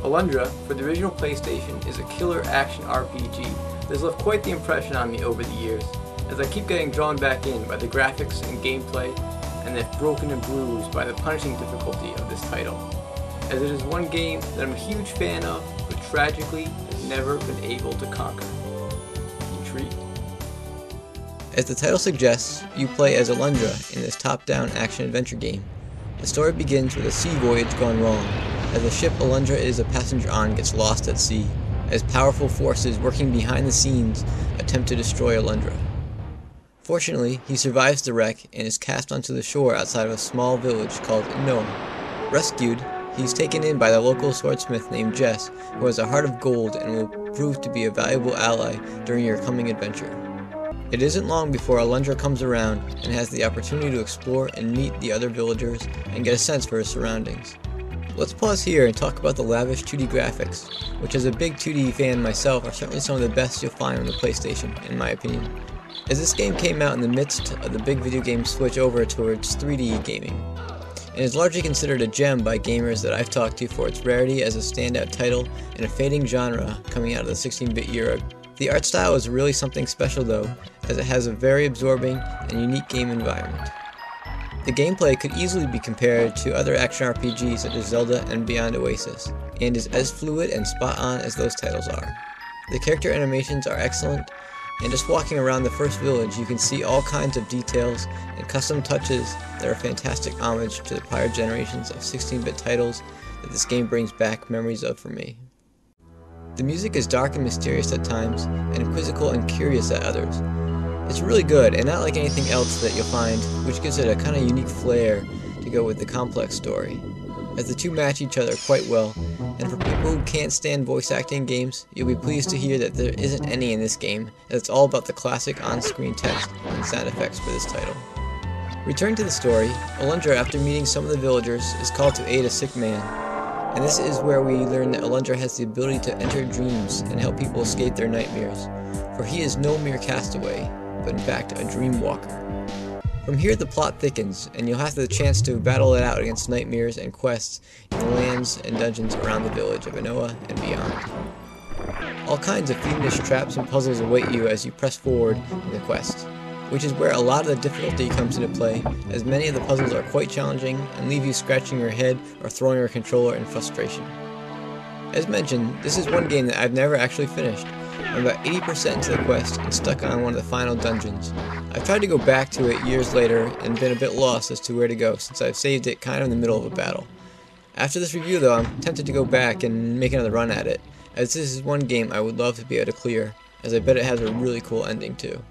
Alundra, for the original PlayStation, is a killer action RPG that has left quite the impression on me over the years, as I keep getting drawn back in by the graphics and gameplay, and then broken and bruised by the punishing difficulty of this title, as it is one game that I'm a huge fan of, but tragically has never been able to conquer. Intrigued? As the title suggests, you play as Alundra in this top-down action-adventure game. The story begins with a sea voyage gone wrong, as the ship Alundra is a passenger on gets lost at sea, as powerful forces working behind the scenes attempt to destroy Alundra. Fortunately, he survives the wreck and is cast onto the shore outside of a small village called Noah. Rescued, he's taken in by the local swordsmith named Jess, who has a heart of gold and will prove to be a valuable ally during your coming adventure. It isn't long before Alundra comes around and has the opportunity to explore and meet the other villagers and get a sense for his surroundings. Let's pause here and talk about the lavish 2D graphics, which as a big 2D fan myself are certainly some of the best you'll find on the PlayStation, in my opinion. As this game came out in the midst of the big video game switch over towards 3D gaming, and is largely considered a gem by gamers that I've talked to for its rarity as a standout title in a fading genre coming out of the 16-bit era. The art style is really something special though, as it has a very absorbing and unique game environment. The gameplay could easily be compared to other action RPGs such as Zelda and Beyond Oasis, and is as fluid and spot on as those titles are. The character animations are excellent, and just walking around the first village you can see all kinds of details and custom touches that are fantastic homage to the prior generations of 16-bit titles that this game brings back memories of for me. The music is dark and mysterious at times, and quizzical and curious at others. It's really good, and not like anything else that you'll find, which gives it a kind of unique flair to go with the complex story, as the two match each other quite well, and for people who can't stand voice acting games, you'll be pleased to hear that there isn't any in this game, as it's all about the classic on-screen text and sound effects for this title. Returning to the story, Alundra, after meeting some of the villagers, is called to aid a sick man, and this is where we learn that Alundra has the ability to enter dreams and help people escape their nightmares, for he is no mere castaway, but in fact a dream walker. From here the plot thickens, and you'll have the chance to battle it out against nightmares and quests in the lands and dungeons around the village of Noah and beyond. All kinds of fiendish traps and puzzles await you as you press forward in the quest, which is where a lot of the difficulty comes into play, as many of the puzzles are quite challenging and leave you scratching your head or throwing your controller in frustration. As mentioned, this is one game that I've never actually finished. I'm about 80% into the quest and stuck on one of the final dungeons. I've tried to go back to it years later and been a bit lost as to where to go since I've saved it kind of in the middle of a battle. After this review though, I'm tempted to go back and make another run at it, as this is one game I would love to be able to clear, as I bet it has a really cool ending too.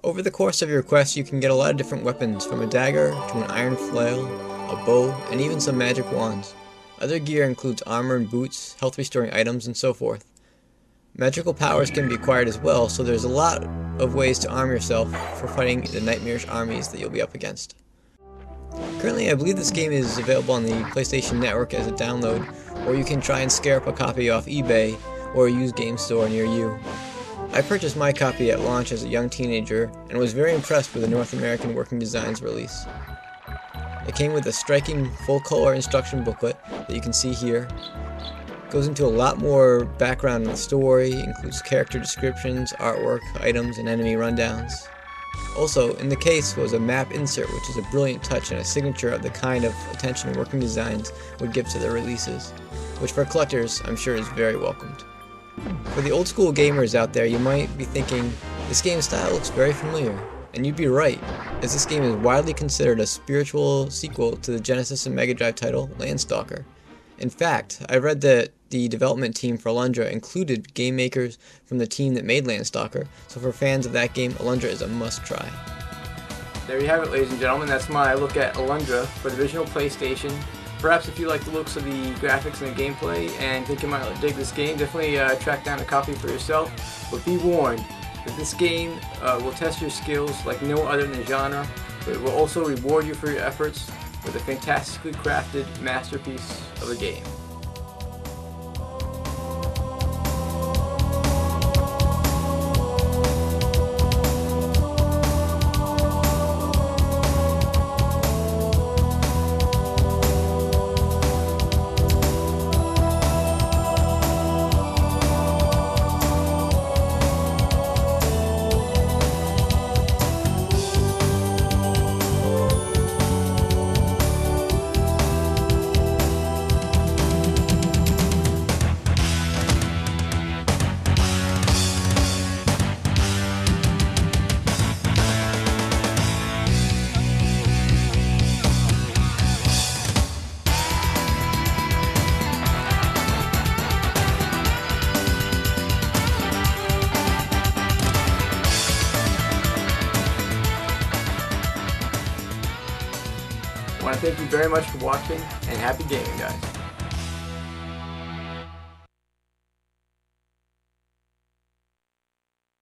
Over the course of your quest you can get a lot of different weapons, from a dagger to an iron flail, a bow, and even some magic wands. Other gear includes armor and boots, health restoring items, and so forth. Magical powers can be acquired as well, so there's a lot of ways to arm yourself for fighting the nightmarish armies that you'll be up against. Currently, I believe this game is available on the PlayStation Network as a download, or you can try and scare up a copy off eBay or a used game store near you. I purchased my copy at launch as a young teenager and was very impressed with the North American Working Designs release. It came with a striking full-color instruction booklet that you can see here. Goes into a lot more background in the story, includes character descriptions, artwork, items, and enemy rundowns. Also, in the case was a map insert, which is a brilliant touch and a signature of the kind of attention Working Designs would give to their releases, which for collectors I'm sure is very welcomed. For the old school gamers out there, you might be thinking, this game's style looks very familiar, and you'd be right, as this game is widely considered a spiritual sequel to the Genesis and Mega Drive title Landstalker. In fact, I read that the development team for Alundra included game makers from the team that made Landstalker, so for fans of that game, Alundra is a must-try. There you have it, ladies and gentlemen. That's my look at Alundra for the original PlayStation. Perhaps if you like the looks of the graphics and the gameplay and think you might dig this game, definitely track down a copy for yourself. But be warned that this game will test your skills like no other in the genre, but it will also reward you for your efforts with a fantastically crafted masterpiece of a game. want to thank you very much for watching, and happy gaming, guys.